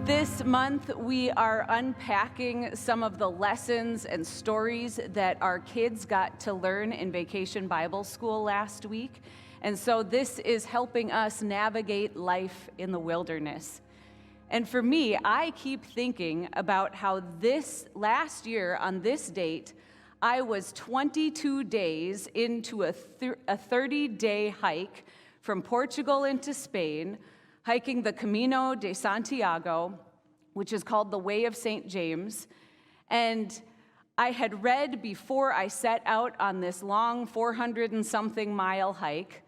This month, we are unpacking some of the lessons and stories that our kids got to learn in Vacation Bible School last week. And so this is helping us navigate life in the wilderness. And for me, I keep thinking about how this last year on this date, I was 22 days into a 30-day hike from Portugal into Spain, hiking the Camino de Santiago, which is called the Way of St. James. And I had read before I set out on this long 400 and something mile hike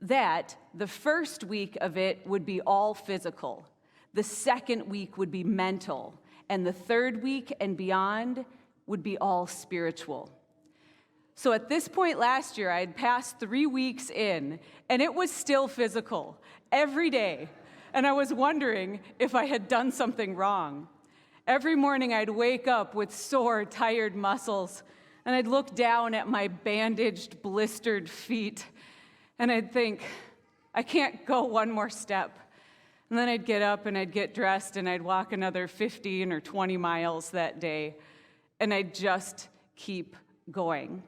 that the first week of it would be all physical. The second week would be mental. And the third week and beyond would be all spiritual. So at this point last year, I had passed 3 weeks in, and it was still physical every day. And I was wondering if I had done something wrong. Every morning, I'd wake up with sore, tired muscles, and I'd look down at my bandaged, blistered feet, and I'd think, I can't go one more step. And then I'd get up and I'd get dressed and I'd walk another 15 or 20 miles that day, and I'd just keep going.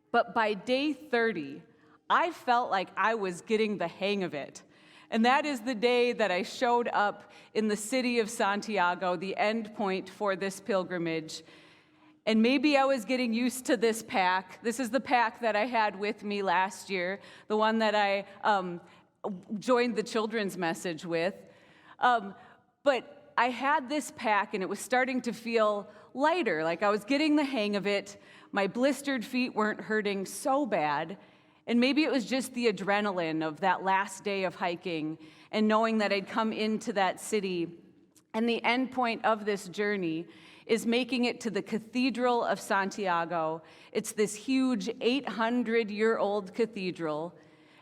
But by day 30, I felt like I was getting the hang of it. And that is the day that I showed up in the city of Santiago, the end point for this pilgrimage. And maybe I was getting used to this pack. This is the pack that I had with me last year, the one that I joined the children's message with. But I had this pack, and it was starting to feel lighter, like I was getting the hang of it. My blistered feet weren't hurting so bad. And maybe it was just the adrenaline of that last day of hiking and knowing that I'd come into that city. And the end point of this journey is making it to the Cathedral of Santiago. It's this huge 800-year-old cathedral.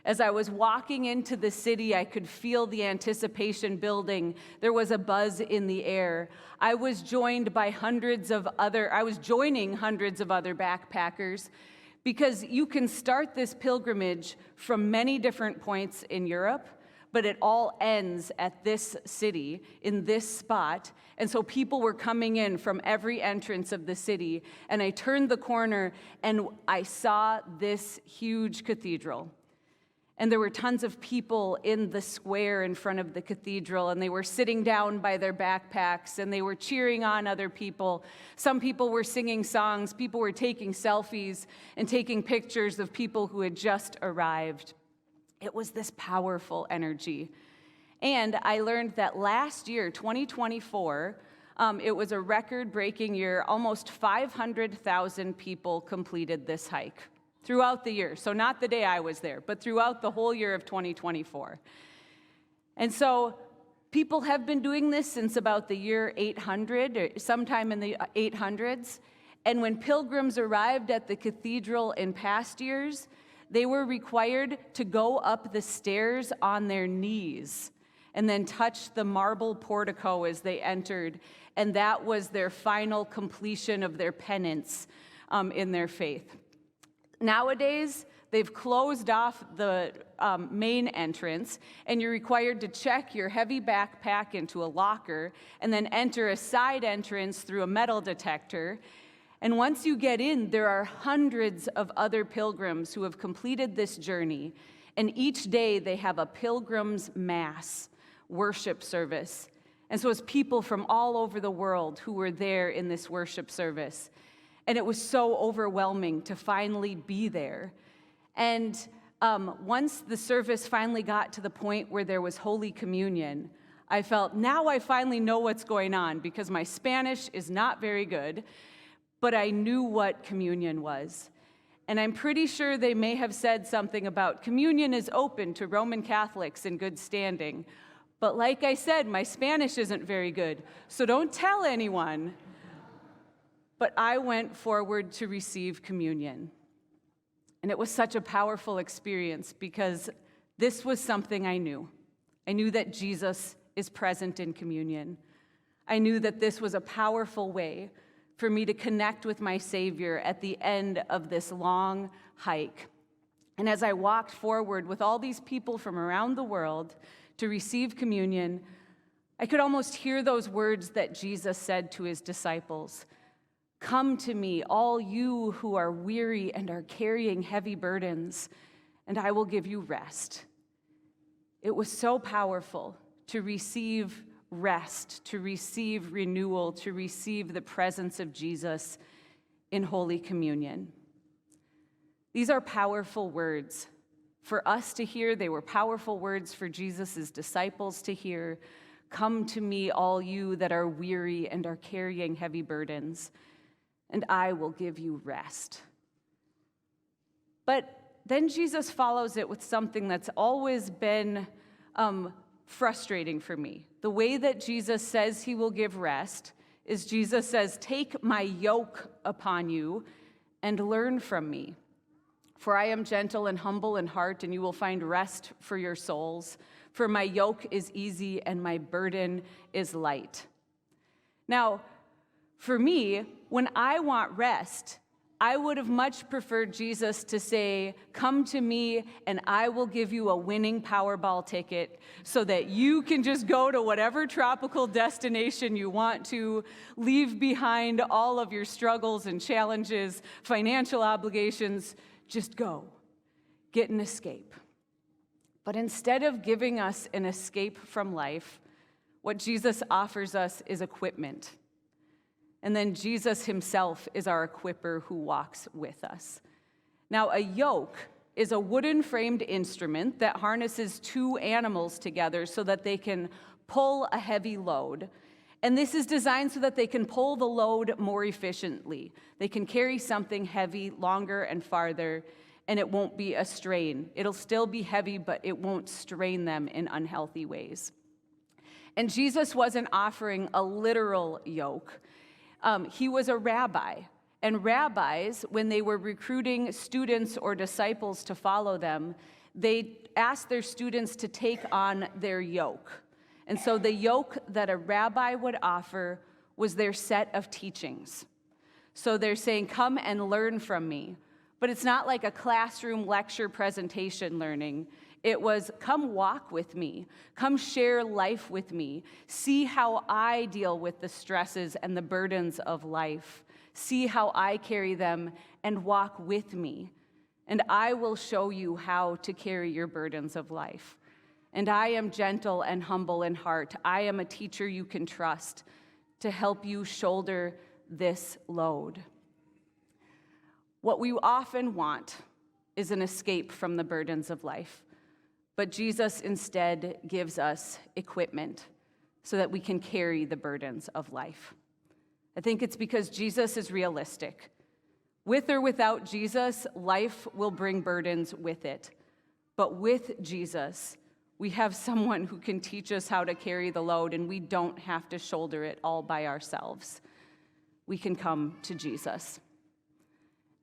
As I was walking into the city, I could feel the anticipation building. There was a buzz in the air. I was joining hundreds of other backpackers, because you can start this pilgrimage from many different points in Europe, but it all ends at this city, in this spot. And so people were coming in from every entrance of the city, and I turned the corner and I saw this huge cathedral. And there were tons of people in the square in front of the cathedral, and they were sitting down by their backpacks, and they were cheering on other people. Some people were singing songs, people were taking selfies and taking pictures of people who had just arrived. It was this powerful energy. And I learned that last year, 2024, it was a record-breaking year. Almost 500,000 people completed this hike throughout the year. So not the day I was there, but throughout the whole year of 2024. And so people have been doing this since about the year 800, or sometime in the 800s. And when pilgrims arrived at the cathedral in past years, they were required to go up the stairs on their knees and then touch the marble portico as they entered. And that was their final completion of their penance in their faith. Nowadays, they've closed off the main entrance, and you're required to check your heavy backpack into a locker and then enter a side entrance through a metal detector. And once you get in, there are hundreds of other pilgrims who have completed this journey, and each day they have a pilgrim's mass worship service. And so it's people from all over the world who were there in this worship service. And it was so overwhelming to finally be there. And once the service finally got to the point where there was Holy Communion, I felt, now I finally know what's going on, because my Spanish is not very good, but I knew what communion was. And I'm pretty sure they may have said something about communion is open to Roman Catholics in good standing. But like I said, my Spanish isn't very good, so don't tell anyone. But I went forward to receive communion. And it was such a powerful experience, because this was something I knew. I knew that Jesus is present in communion. I knew that this was a powerful way for me to connect with my Savior at the end of this long hike. And as I walked forward with all these people from around the world to receive communion, I could almost hear those words that Jesus said to his disciples. Come to me, all you who are weary and are carrying heavy burdens, and I will give you rest. It was so powerful to receive rest, to receive renewal, to receive the presence of Jesus in Holy Communion. These are powerful words for us to hear. They were powerful words for Jesus' disciples to hear. Come to me, all you that are weary and are carrying heavy burdens, and I will give you rest. But then Jesus follows it with something that's always been frustrating for me. The way that Jesus says he will give rest is Jesus says, take my yoke upon you and learn from me. For I am gentle and humble in heart, and you will find rest for your souls. For my yoke is easy and my burden is light. Now, for me, when I want rest, I would have much preferred Jesus to say, come to me and I will give you a winning Powerball ticket so that you can just go to whatever tropical destination you want to, leave behind all of your struggles and challenges, financial obligations, just go, get an escape. But instead of giving us an escape from life, what Jesus offers us is equipment. And then Jesus himself is our equipper who walks with us. Now, a yoke is a wooden framed instrument that harnesses two animals together so that they can pull a heavy load. And this is designed so that they can pull the load more efficiently. They can carry something heavy longer and farther, and it won't be a strain. It'll still be heavy, but it won't strain them in unhealthy ways. And Jesus wasn't offering a literal yoke. He was a rabbi, and rabbis, when they were recruiting students or disciples to follow them, they asked their students to take on their yoke. And so the yoke that a rabbi would offer was their set of teachings. So they're saying, come and learn from me. But it's not like a classroom lecture presentation learning. It was, come walk with me. Come share life with me. See how I deal with the stresses and the burdens of life. See how I carry them and walk with me. And I will show you how to carry your burdens of life. And I am gentle and humble in heart. I am a teacher you can trust to help you shoulder this load. What we often want is an escape from the burdens of life. But Jesus instead gives us equipment so that we can carry the burdens of life. I think it's because Jesus is realistic. With or without Jesus, life will bring burdens with it. But with Jesus, we have someone who can teach us how to carry the load, and we don't have to shoulder it all by ourselves. We can come to Jesus.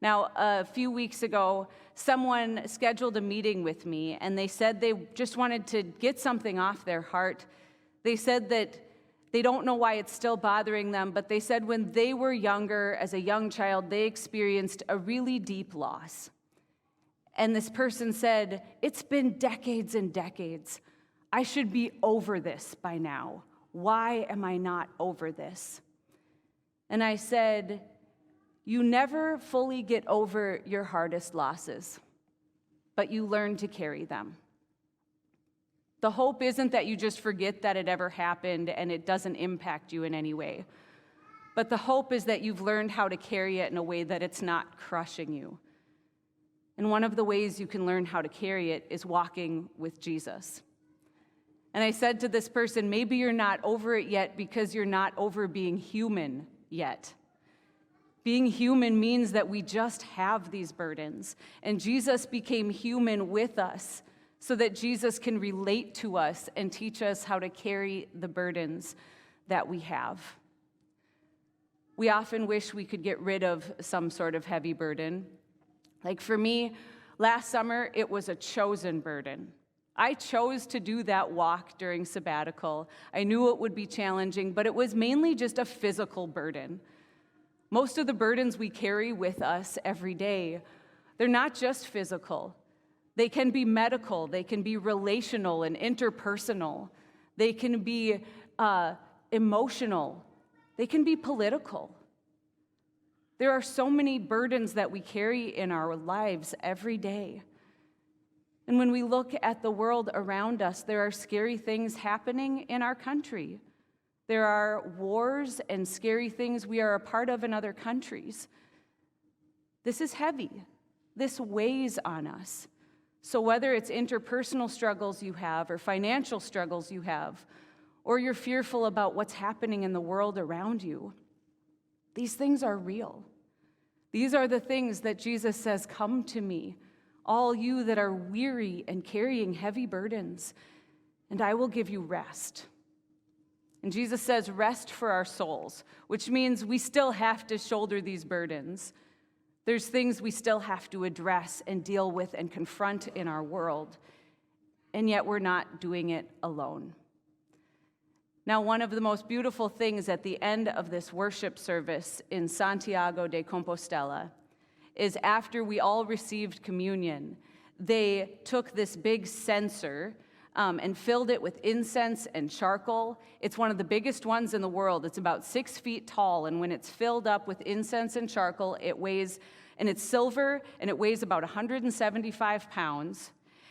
Now, a few weeks ago, someone scheduled a meeting with me, and they said they just wanted to get something off their heart. They said that they don't know why it's still bothering them, but they said when they were younger, as a young child, they experienced a really deep loss. And this person said, it's been decades and decades. I should be over this by now. Why am I not over this? And I said, you never fully get over your hardest losses, but you learn to carry them. The hope isn't that you just forget that it ever happened and it doesn't impact you in any way. But the hope is that you've learned how to carry it in a way that it's not crushing you. And one of the ways you can learn how to carry it is walking with Jesus. And I said to this person, maybe you're not over it yet because you're not over being human yet. Being human means that we just have these burdens. And Jesus became human with us so that Jesus can relate to us and teach us how to carry the burdens that we have. We often wish we could get rid of some sort of heavy burden. Like for me, last summer, it was a chosen burden. I chose to do that walk during sabbatical. I knew it would be challenging, but it was mainly just a physical burden. Most of the burdens we carry with us every day, they're not just physical. They can be medical, they can be relational and interpersonal. They can be emotional. They can be political. There are so many burdens that we carry in our lives every day. And when we look at the world around us, there are scary things happening in our country. There are wars and scary things we are a part of in other countries. This is heavy. This weighs on us. So whether it's interpersonal struggles you have or financial struggles you have, or you're fearful about what's happening in the world around you, these things are real. These are the things that Jesus says, "Come to me, all you that are weary and carrying heavy burdens, and I will give you rest." And Jesus says rest for our souls, which means we still have to shoulder these burdens. There's things we still have to address and deal with and confront in our world, and yet we're not doing it alone. Now, one of the most beautiful things at the end of this worship service in Santiago de Compostela is after we all received communion, they took this big censer and filled it with incense and charcoal. It's one of the biggest ones in the world. It's about 6 feet tall, and when it's filled up with incense and charcoal, and it's silver, and it weighs about 175 pounds,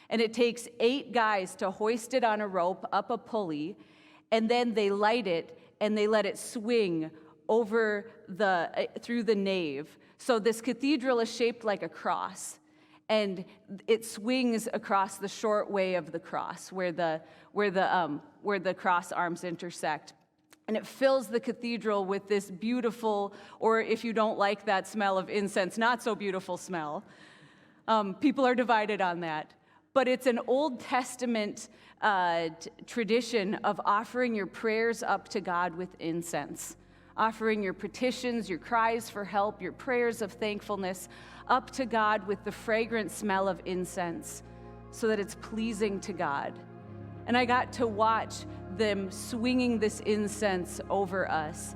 and it takes 8 guys to hoist it on a rope up a pulley, and then they light it, and they let it swing over through the nave. So this cathedral is shaped like a cross, and it swings across the short way of the cross, where the cross arms intersect. And it fills the cathedral with this beautiful, or if you don't like that smell of incense, not so beautiful smell. People are divided on that. But it's an Old Testament tradition of offering your prayers up to God with incense, offering your petitions, your cries for help, your prayers of thankfulness up to God with the fragrant smell of incense so that it's pleasing to God. And I got to watch them swinging this incense over us.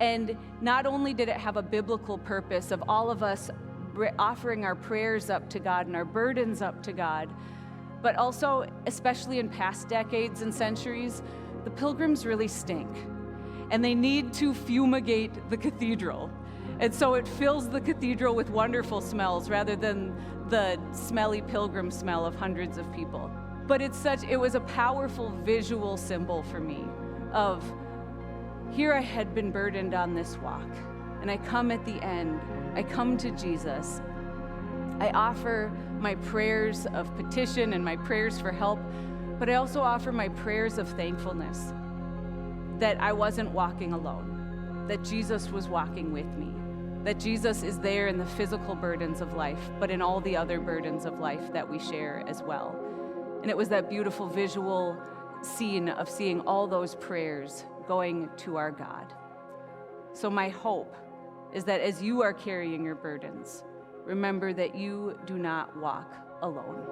And not only did it have a biblical purpose of all of us offering our prayers up to God and our burdens up to God, but also, especially in past decades and centuries, the pilgrims really stink. And they need to fumigate the cathedral. And so it fills the cathedral with wonderful smells rather than the smelly pilgrim smell of hundreds of people. But it was a powerful visual symbol for me of here I had been burdened on this walk, and I come at the end, I come to Jesus. I offer my prayers of petition and my prayers for help, but I also offer my prayers of thankfulness that I wasn't walking alone, that Jesus was walking with me, that Jesus is there in the physical burdens of life, but in all the other burdens of life that we share as well. And it was that beautiful visual scene of seeing all those prayers going to our God. So my hope is that as you are carrying your burdens, remember that you do not walk alone.